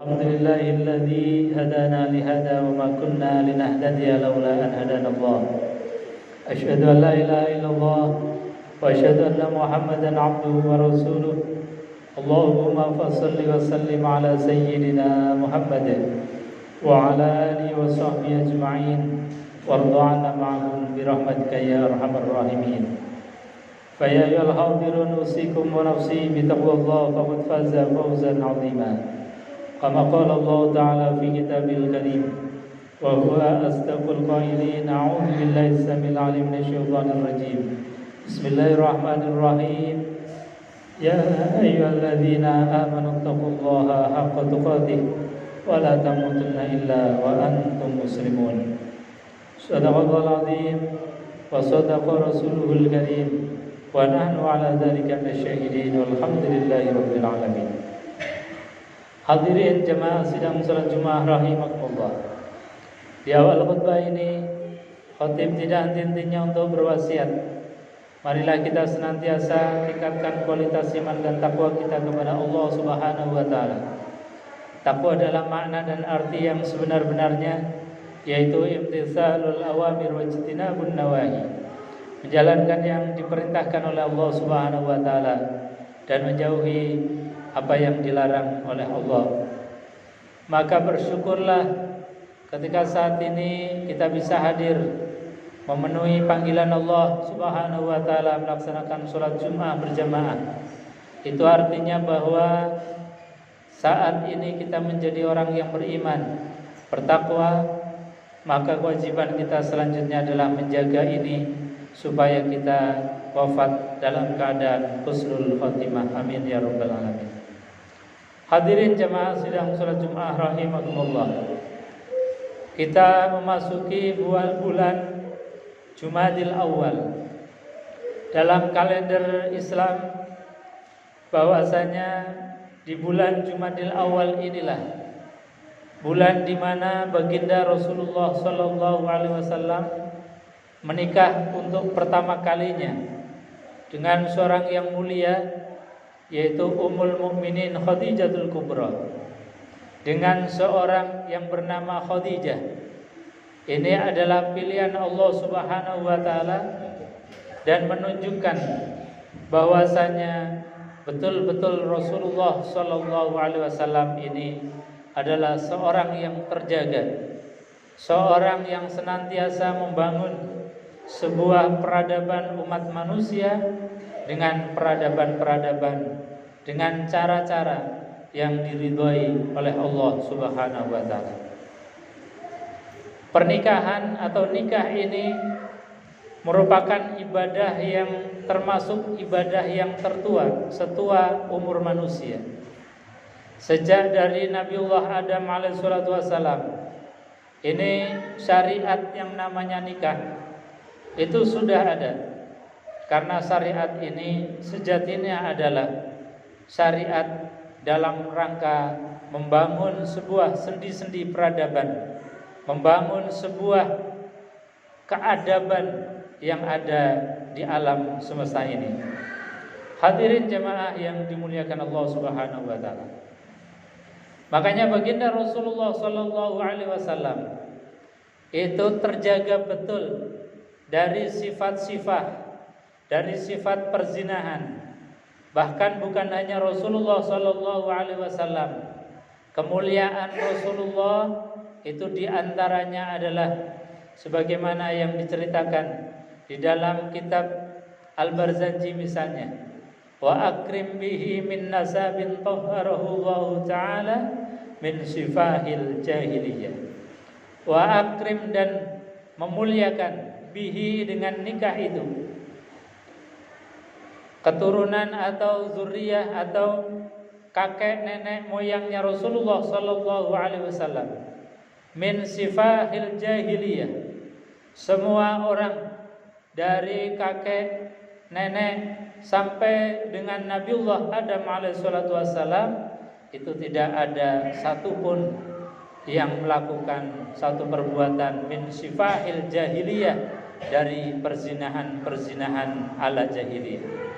الحمد لله الذي هدانا لهذا وما كنا لنهتدي لولا أن هدانا الله أشهد أن لا إله إلا الله وأشهد أن محمدا عبده ورسوله اللهم فصل وسلم على سيدنا محمد وعلى آله وصحبه أجمعين وارض عنا معهم برحمتك يا أرحم الراحمين فيا أيها الحاضرون أوصيكم ونفسي بتقوى الله فقد فاز فوزا عظيما كما قال الله تعالى في كتابه الكريم وهو أصدق القائلين أعوذ بالله السميع العليم من الشيطان الرجيم بسم الله الرحمن الرحيم يا أيها الذين آمنوا اتقوا الله حق تقاته ولا تموتن إلا وأنتم مسلمون صدق الله العظيم وصدق رسوله الكريم ونحن على ذلك من الشاهدين والحمد لله رب العالمين. Hadirin jemaah sidang salat Jumat rahimakumullah. Di awal khutbah ini khatib tidak henti-hentinya untuk berwasiat. Marilah kita senantiasa tingkatkan kualitas iman dan takwa kita kepada Allah Subhanahu wa taala. Takwa dalam makna dan arti yang sebenar-benarnya, yaitu imtitsalul awamir wa ijtinabun nawahi. Menjalankan yang diperintahkan oleh Allah Subhanahu wa taala dan menjauhi apa yang dilarang oleh Allah. Maka bersyukurlah ketika saat ini kita bisa hadir memenuhi panggilan Allah Subhanahu wa taala melaksanakan sholat Jumat berjamaah. Itu artinya bahwa saat ini kita menjadi orang yang beriman, bertakwa, maka kewajiban kita selanjutnya adalah menjaga ini supaya kita wafat dalam keadaan husnul khotimah. Amin ya rabbal alamin. Hadirin jemaah sidang salat Jumat rahimakumullah. Kita memasuki bulan Jumadil Awal. Dalam kalender Islam bahwasanya di bulan Jumadil Awal inilah bulan di mana baginda Rasulullah sallallahu alaihi wasallam menikah untuk pertama kalinya dengan seorang yang mulia, yaitu Ummul Mukminin Khadijatul Kubra, dengan seorang yang bernama Khadijah. Ini adalah pilihan Allah Subhanahu wa taala dan menunjukkan bahwasanya betul-betul Rasulullah sallallahu alaihi wasallam ini adalah seorang yang terjaga, seorang yang senantiasa membangun sebuah peradaban umat manusia dengan peradaban-peradaban, dengan cara-cara yang diridhoi oleh Allah Subhanahu wa taala. Pernikahan atau nikah ini merupakan ibadah yang termasuk ibadah yang tertua setua umur manusia. Sejak dari Nabiullah Adam alaihissalatu wassalam, ini syariat yang namanya nikah itu sudah ada. Karena syariat ini sejatinya adalah syariat dalam rangka membangun sebuah sendi-sendi peradaban, membangun sebuah keadaban yang ada di alam semesta ini. Hadirin jemaah yang dimuliakan Allah Subhanahu wa taala. Makanya baginda Rasulullah sallallahu alaihi wasallam itu terjaga betul dari sifat-sifat, dari sifat perzinahan. Bahkan bukan hanya Rasulullah sallallahu alaihi wasallam, kemuliaan Rasulullah itu diantaranya adalah sebagaimana yang diceritakan di dalam kitab Al-Barzanji misalnya, wa akrim bihi min nasabin tahharahu Allah taala min sifahil jahiliyah. Wa akrim, dan memuliakan, bihi dengan nikah itu, keturunan atau zuriyah atau kakek nenek moyangnya Rasulullah sallallahu alaihi wasallam, min sifahil jahiliyah, semua orang dari kakek nenek sampai dengan Nabiullah Adam alaihissalatu wassalam itu tidak ada satupun yang melakukan satu perbuatan min sifahil jahiliyah, dari perzinahan ala jahiliyah.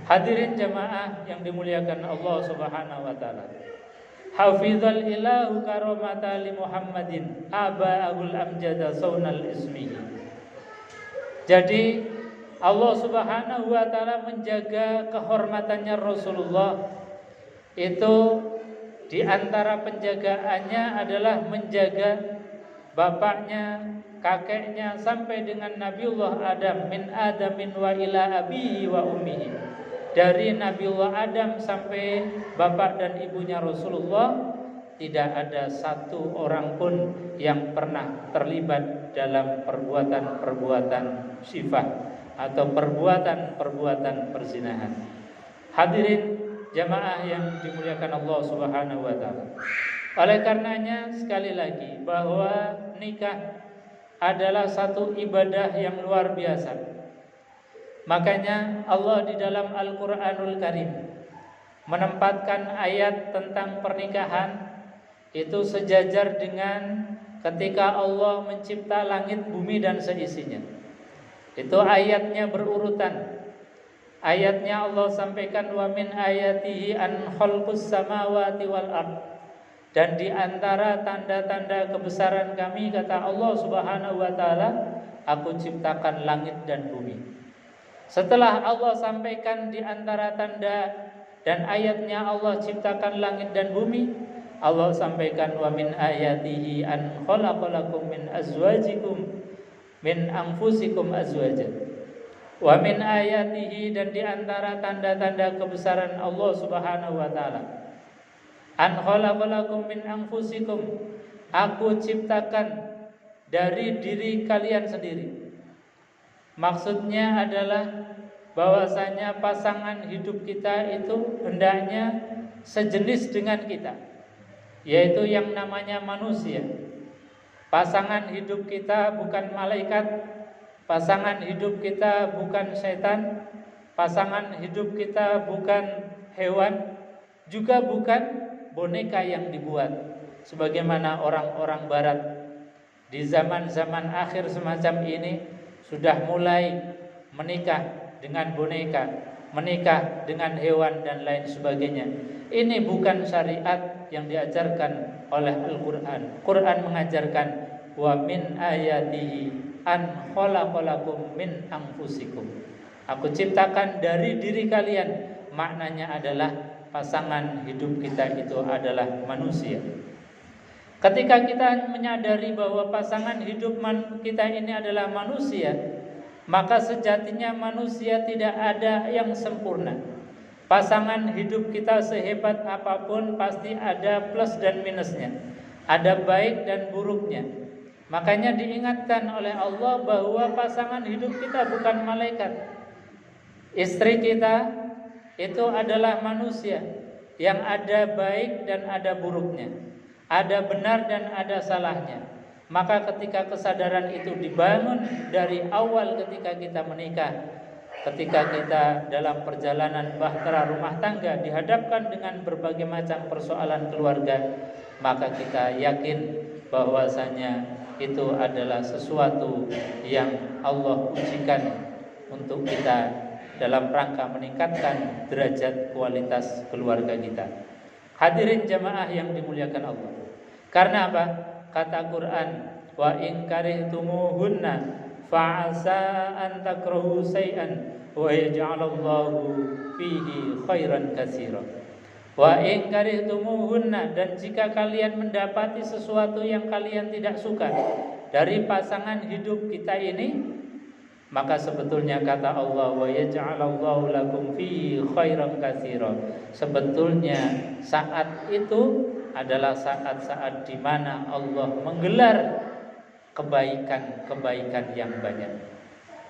Hadirin jamaah yang dimuliakan Allah Subhanahu wa taala. hafizal ilahu karamata li Muhammadin aba'ul amjada saunal ismihi. Jadi Allah Subhanahu wa taala menjaga kehormatannya Rasulullah. Itu di antara penjagaannya adalah menjaga bapaknya, kakeknya sampai dengan Nabiullah Adam, min Adamin wa ila abihi wa ummihi. Dari Nabiullah Adam sampai bapak dan ibunya Rasulullah, tidak ada satu orang pun yang pernah terlibat dalam perbuatan-perbuatan syifah atau perbuatan-perbuatan perzinahan. Hadirin jamaah yang dimuliakan Allah Subhanahu wa taala. Oleh karenanya sekali lagi bahwa nikah adalah satu ibadah yang luar biasa. Makanya Allah di dalam Al-Qur'anul Karim menempatkan ayat tentang pernikahan itu sejajar dengan ketika Allah mencipta langit, bumi dan seisinya. Itu ayatnya berurutan. Ayatnya Allah sampaikan wa min ayatihi an khalqus samawati wal ard. Dan di antara tanda-tanda kebesaran kami, kata Allah Subhanahu wa taala, aku ciptakan langit dan bumi. Setelah Allah sampaikan di antara tanda dan ayatnya Allah ciptakan langit dan bumi, Allah sampaikan wa min ayatihi an khalaqalakum min azwajikum min anfusikum azwajan. Wa min ayatihi, dan di antara tanda-tanda kebesaran Allah Subhanahu wa taala, an khalaqalakum min anfusikum, aku ciptakan dari diri kalian sendiri. Maksudnya adalah bahwasanya pasangan hidup kita itu hendaknya sejenis dengan kita, yaitu yang namanya manusia. Pasangan hidup kita bukan malaikat, pasangan hidup kita bukan setan, pasangan hidup kita bukan hewan, juga bukan boneka yang dibuat sebagaimana orang-orang barat di zaman-zaman akhir semacam ini sudah mulai menikah dengan boneka, menikah dengan hewan dan lain sebagainya. Ini bukan syariat yang diajarkan oleh Al-Quran. Quran mengajarkan wa min ayatihi an khalaqalakum min anfusikum. Aku ciptakan dari diri kalian. Maknanya adalah pasangan hidup kita itu adalah manusia. Ketika kita menyadari bahwa pasangan hidup kita ini adalah manusia, maka sejatinya manusia tidak ada yang sempurna. Pasangan hidup kita sehebat apapun pasti ada plus dan minusnya, ada baik dan buruknya. Makanya diingatkan oleh Allah bahwa pasangan hidup kita bukan malaikat. Istri kita itu adalah manusia yang ada baik dan ada buruknya, ada benar dan ada salahnya. Maka ketika kesadaran itu dibangun dari awal ketika kita menikah, ketika kita dalam perjalanan bahtera rumah tangga dihadapkan dengan berbagai macam persoalan keluarga, maka kita yakin bahwasanya itu adalah sesuatu yang Allah ujikan untuk kita dalam rangka meningkatkan derajat kualitas keluarga kita. Hadirin jamaah yang dimuliakan Allah. Karena apa? Kata Quran, wa in karihtumuhunna fa'asa an takrahu shay'an wa yaj'alallahu fihi khairan katsira. Wa in karihtumuhunna, dan jika kalian mendapati sesuatu yang kalian tidak suka dari pasangan hidup kita ini, maka sebetulnya kata Allah wa yaj'alallahu lakum fihi khairan katsira. Sebetulnya saat itu adalah saat-saat di mana Allah menggelar kebaikan-kebaikan yang banyak.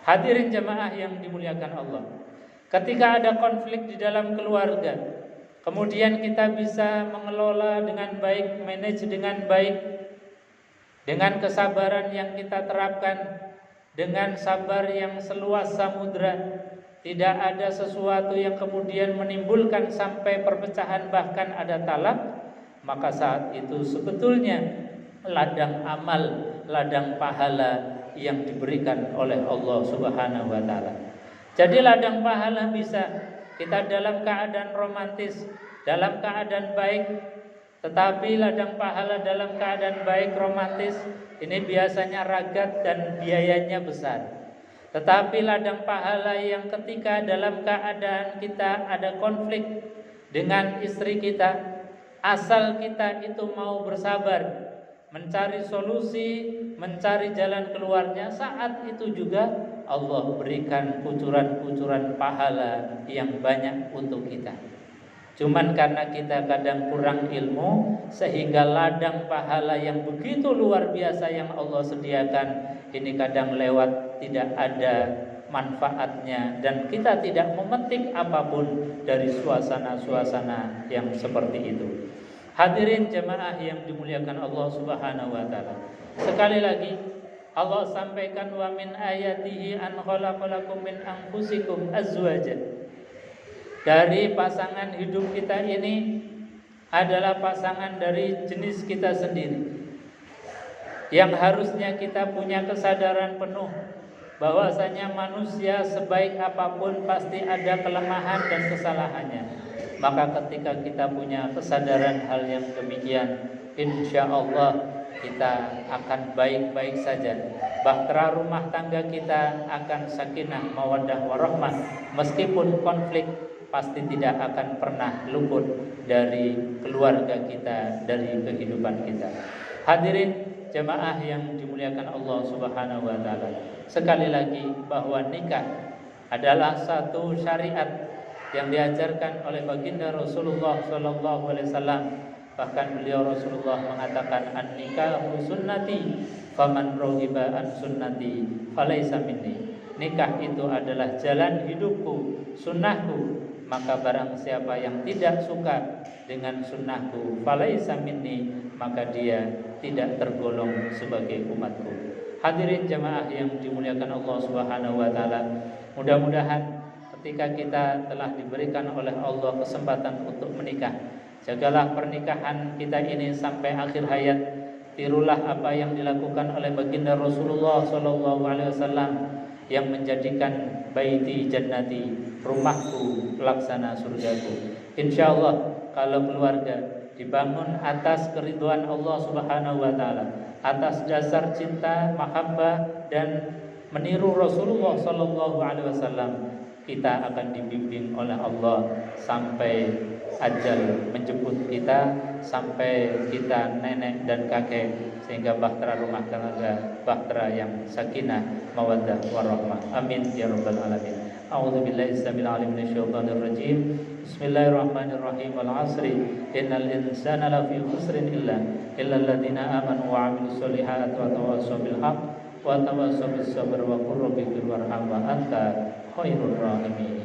Hadirin jamaah yang dimuliakan Allah. Ketika ada konflik di dalam keluarga, kemudian kita bisa mengelola dengan baik, manage dengan baik, dengan kesabaran yang kita terapkan, dengan sabar yang seluas samudra. Tidak ada sesuatu yang kemudian menimbulkan sampai perpecahan, bahkan ada talak. Maka saat itu sebetulnya ladang amal, ladang pahala yang diberikan oleh Allah Subhanahu wa taala. Jadi ladang pahala bisa kita dalam keadaan romantis, dalam keadaan baik, Tetapi ladang pahala dalam keadaan baik romantis ini biasanya ragat dan biayanya besar. Tetapi ladang pahala yang ketika dalam keadaan kita ada konflik dengan istri kita, asal kita itu mau bersabar, mencari solusi, mencari jalan keluarnya, saat itu juga Allah berikan kucuran-kucuran pahala yang banyak untuk kita. Cuman karena kita kadang kurang ilmu, sehingga ladang pahala yang begitu luar biasa yang Allah sediakan ini kadang lewat, tidak ada manfaatnya, dan kita tidak memetik apapun dari suasana-suasana yang seperti itu. Hadirin jemaah yang dimuliakan Allah Subhanahu wa taala. Sekali lagi Allah sampaikan, wa min ayatihi an khalaqalakum min anfusikum azwajan. Dari pasangan hidup kita ini adalah pasangan dari jenis kita sendiri, yang harusnya kita punya kesadaran penuh bahwasanya manusia sebaik apapun pasti ada kelemahan dan kesalahannya. Maka ketika kita punya kesadaran hal yang demikian, insya Allah kita akan baik-baik saja. Bahtera rumah tangga kita akan sakinah, mawaddah, warahmah. Meskipun konflik, pasti tidak akan pernah luput dari keluarga kita, dari kehidupan kita. Hadirin jemaah yang dimuliakan Allah Subhanahu wa taala. Sekali lagi bahwa nikah adalah satu syariat yang diajarkan oleh baginda Rasulullah sallallahu alaihi wasallam. Bahkan beliau Rasulullah mengatakan, an-nikahu sunnati faman raghiba an sunnati falaisa minni. Nikah itu adalah jalan hidupku, sunnahku, maka barang siapa yang tidak suka dengan sunnahku, falaisa minni, maka dia tidak tergolong sebagai umatku. Hadirin jemaah yang dimuliakan Allah Subhanahu wa taala, mudah-mudahan ketika kita telah diberikan oleh Allah kesempatan untuk menikah, jagalah pernikahan kita ini sampai akhir hayat. Tirulah apa yang dilakukan oleh baginda Rasulullah sallallahu alaihi wasallam yang menjadikan baiti jannati, rumahku pelaksana surgaku. Insyaallah kalau keluarga dibangun atas keridhaan Allah Subhanahu wa taala, atas dasar cinta, mahabbah dan meniru Rasulullah sallallahu alaihi wasallam, kita akan dibimbing oleh Allah sampai ajal menjemput kita, sampai kita nenek dan kakek, sehingga bahtera rumah tangga bahtera yang sakinah, mawaddah, warahmah. Amin ya rabbal alamin. A'udzu billahi samil alim minasyaitonir rajim. Bismillahirrahmanirrahim. Wal 'asri innal insana lafi khusrin illa alladziina aamanu wa 'amilus solihati wa tawassaw bil haqq wa tawassaw bis sabr wa qur rabbi fir warham wa anta khairur rahimin.